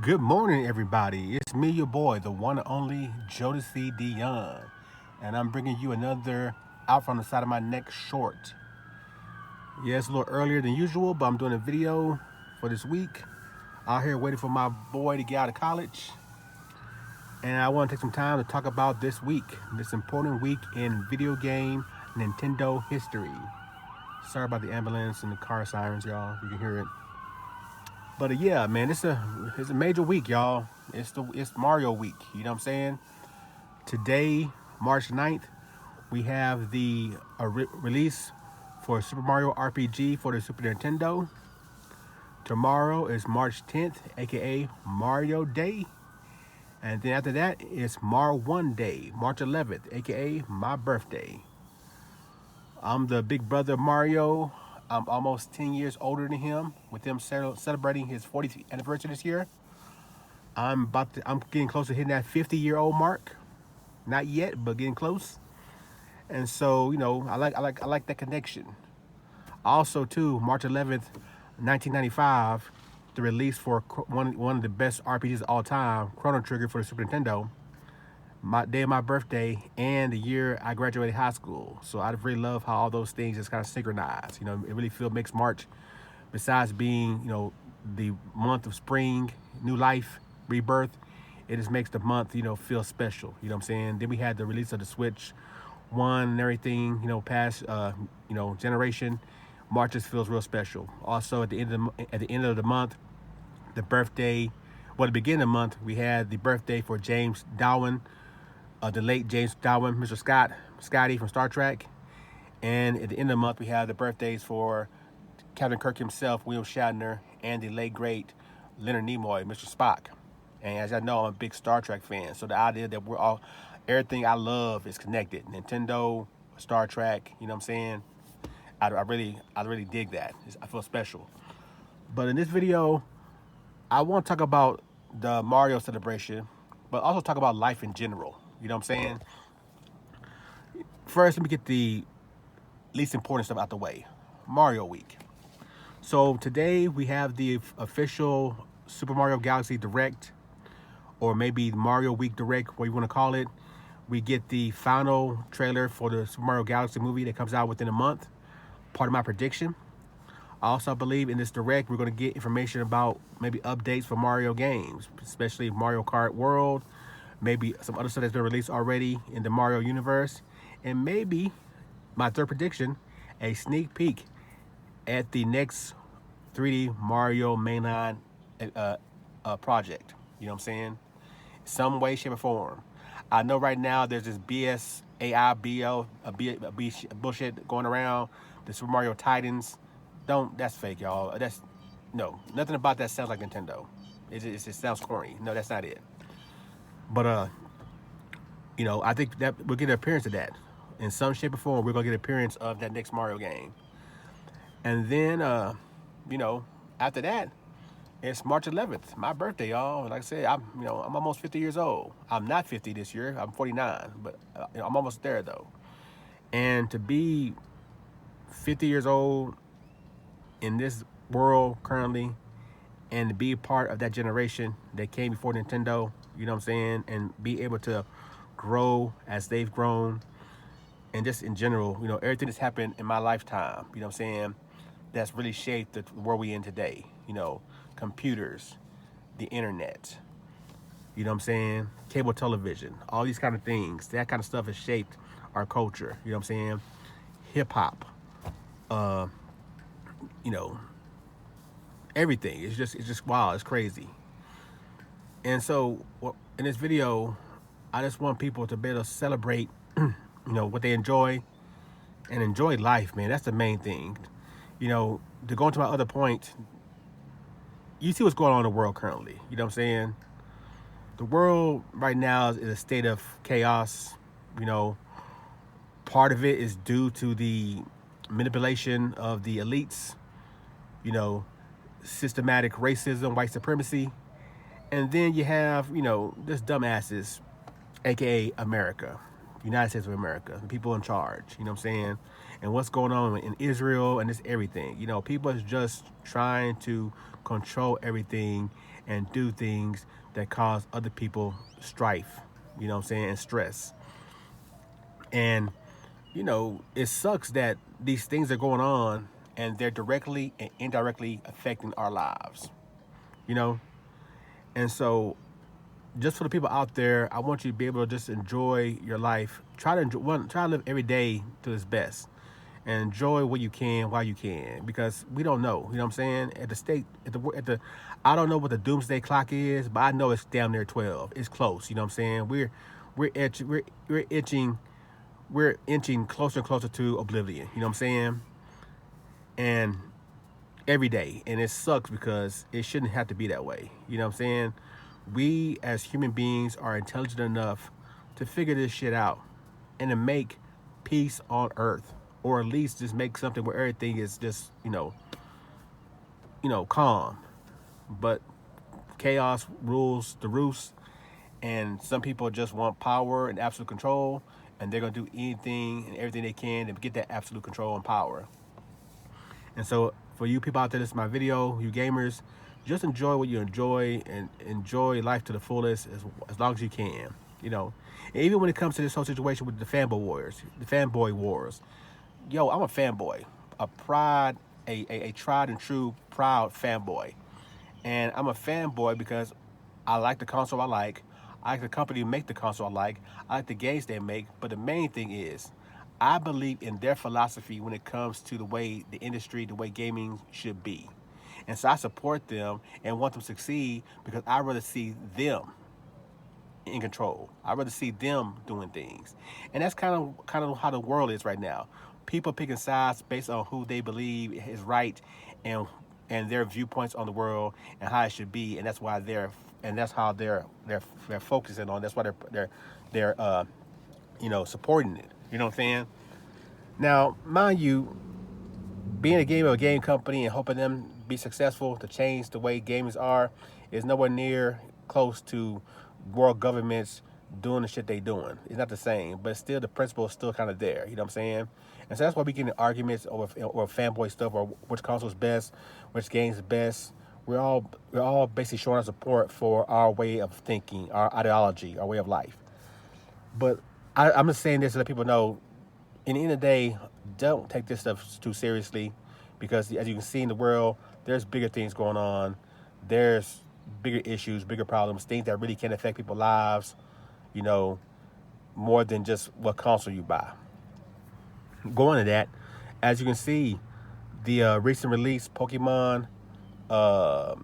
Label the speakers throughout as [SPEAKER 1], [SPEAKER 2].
[SPEAKER 1] Good morning, everybody. It's me, your boy, the one and only Jodeci Dion, and I'm bringing you another out from the side of my neck short. Yeah, it's a little earlier than usual, but I'm doing a video for this week. Out here waiting for my boy to get out of college, and I want to take some time to talk about this week, this important week in video game Nintendo history. Sorry about the ambulance and the car sirens, y'all. You can hear it. But yeah, man, it's a major week, y'all. It's Mario week. You know what I'm saying? Today, March 9th, we have the release for Super Mario RPG for the Super Nintendo. Tomorrow is March 10th, aka Mario Day. And then after that, it's Mar 1 Day, March 11th, aka my birthday. I'm the big brother of Mario. I'm almost 10 years older than him, with him celebrating his 40th anniversary this year. I'm getting close to hitting that 50-year-old mark. Not yet, but getting close. And so, I like that connection. Also, too, March 11th, 1995, the release for one of the best RPGs of all time, Chrono Trigger for the Super Nintendo. My day of my birthday and the year I graduated high school. So I really love how all those things just kind of synchronize. It really makes March, besides being, the month of spring, new life, rebirth, it just makes the month, feel special. You know what I'm saying? Then we had the release of the Switch One and everything, past, generation. March just feels real special. Also, at the end of the month, the birthday, well, the beginning of the month, we had the birthday for James Darwin, the late James Darwin, Mr. Scotty from Star Trek. And at the end of the month, we have the birthdays for Captain Kirk himself, William Shatner, and the late great Leonard Nimoy, Mr. Spock. And as I know, I'm a big Star Trek fan, so the idea that everything I love is connected. Nintendo, Star Trek, you know what I'm saying? I really dig that. I feel special. But in this video, I want to talk about the Mario celebration, but also talk about life in general. You know what I'm saying? First, let me get the least important stuff out the way. Mario Week. So today we have the official Super Mario Galaxy Direct, or maybe Mario Week Direct, what you want to call it. We get the final trailer for the Super Mario Galaxy movie that comes out within a month. Part of my prediction. I also believe in this Direct we're going to get information about maybe updates for Mario games, especially Mario Kart World, maybe some other stuff that's been released already in the Mario universe, and maybe, my third prediction, a sneak peek at the next 3D Mario mainline project. You know what I'm saying? Some way, shape, or form. I know right now there's this BS AI bullshit going around. The Super Mario Titans. That's fake, y'all. No, nothing about that sounds like Nintendo. It sounds corny. No, that's not it. But I think that we'll get an appearance of that in some shape or form. We're gonna get an appearance of that next Mario game, and then after that, it's March 11th, my birthday, y'all. Like I said, I'm almost 50 years old. I'm not 50 this year. I'm 49, but I'm almost there though. And to be 50 years old in this world currently, and to be part of that generation that came before Nintendo, you know what I'm saying, and be able to grow as they've grown, and just in general, everything that's happened in my lifetime, you know what I'm saying, that's really shaped the world we in today. Computers, the internet, you know what I'm saying, cable television, all these kind of things, that kind of stuff has shaped our culture, you know what I'm saying, hip hop, uh, you know, everything. It's just wow, it's crazy. And so, in this video, I just want people to be able to celebrate, what they enjoy and enjoy life, man. That's the main thing. To go into my other point, you see what's going on in the world currently. You know what I'm saying? The world right now is in a state of chaos. You know, part of it is due to the manipulation of the elites, you know, systematic racism, white supremacy. And then you have, just dumbasses, aka America, United States of America, the people in charge, you know what I'm saying? And what's going on in Israel and this everything. People are just trying to control everything and do things that cause other people strife, you know what I'm saying, and stress. And, it sucks that these things are going on and they're directly and indirectly affecting our lives, you know? And so, just for the people out there, I want you to be able to just enjoy your life. Try to try to live every day to its best, and enjoy what you can while you can, because we don't know. You know what I'm saying? I don't know what the doomsday clock is, but I know it's down there 12. It's close. You know what I'm saying? We're itching, we're inching closer and closer to oblivion. You know what I'm saying? And every day, and it sucks because it shouldn't have to be that way. You know what I'm saying? We as human beings are intelligent enough to figure this shit out and to make peace on earth, or at least just make something where everything is just calm. But chaos rules the roost, and some people just want power and absolute control, and they're gonna do anything and everything they can to get that absolute control and power. And so, for you people out there, this is my video, you gamers, just enjoy what you enjoy and enjoy life to the fullest as long as you can. And even when it comes to this whole situation with the fanboy wars, yo, I'm a fanboy, a pride, a tried and true proud fanboy, and I'm a fanboy because I like the console I like the company who make the console I like the games they make. But the main thing is, I believe in their philosophy when it comes to the way the industry, the way gaming should be. And so I support them and want them to succeed because I rather see them in control. I rather see them doing things. And that's kind of how the world is right now. People picking sides based on who they believe is right, and their viewpoints on the world and how it should be, and that's how they're focusing on. That's why they're supporting it. You know what I'm saying? Now, mind you, being a game company and helping them be successful to change the way games are is nowhere near close to world governments doing the shit they doing. It's not the same, but still the principle is still kind of there. You know what I'm saying? And so that's why we get in arguments over fanboy stuff, or which console is best, which game is best. We're all basically showing our support for our way of thinking, our ideology, our way of life. But I'm just saying this to let people know, in the end of the day, don't take this stuff too seriously, because as you can see in the world, there's bigger things going on. There's bigger issues, bigger problems, things that really can affect people's lives, you know, more than just what console you buy. Going to that, as you can see, the recent release Pokemon, uh,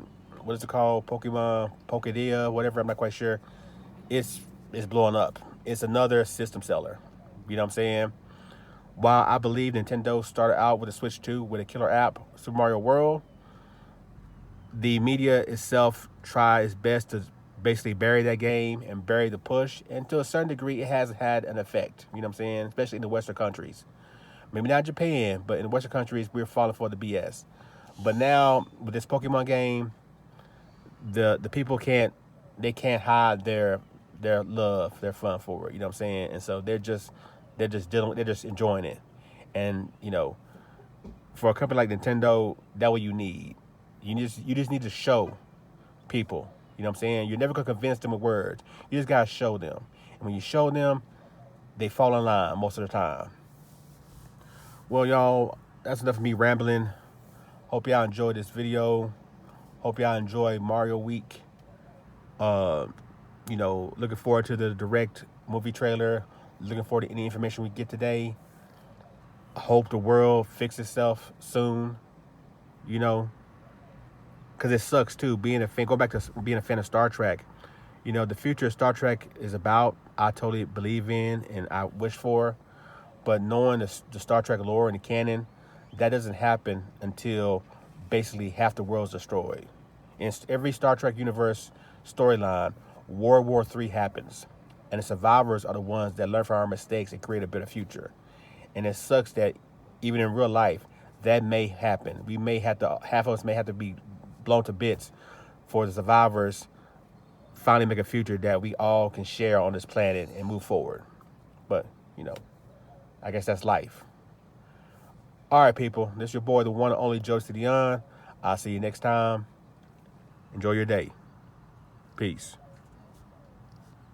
[SPEAKER 1] what is it called? Pokemon Pokédia, whatever. I'm not quite sure. It's it's blowing up. It's another system seller. You know what I'm saying? While I believe Nintendo started out with a Switch 2 with a killer app, Super Mario World, the media itself tried its best to basically bury that game and bury the push. And to a certain degree, it has had an effect. You know what I'm saying? Especially in the Western countries. Maybe not Japan, but in the Western countries, we're falling for the BS. But now with this Pokemon game, the people can't hide their love, their fun for it. You know what I'm saying? And so they're just enjoying it. And for a company like Nintendo, that's what you need. You just need to show people. You know what I'm saying? You're never gonna convince them with words. You just gotta show them. And when you show them, they fall in line most of the time. Well, y'all, that's enough of me rambling. Hope y'all enjoyed this video. Hope y'all enjoy Mario Week. Uh, looking forward to the direct movie trailer. Looking forward to any information we get today. I hope the world fixes itself soon. You know, because it sucks too. Being a fan, go back to being a fan of Star Trek. The future of Star Trek is about, I totally believe in and I wish for. But knowing the Star Trek lore and the canon, that doesn't happen until basically half the world's destroyed. In every Star Trek universe storyline, World War III happens. And the survivors are the ones that learn from our mistakes and create a better future. And it sucks that even in real life, that may happen. Half of us may have to be blown to bits for the survivors finally make a future that we all can share on this planet and move forward. But, I guess that's life. All right, people. This is your boy, the one and only Joe Dion. I'll see you next time. Enjoy your day. Peace.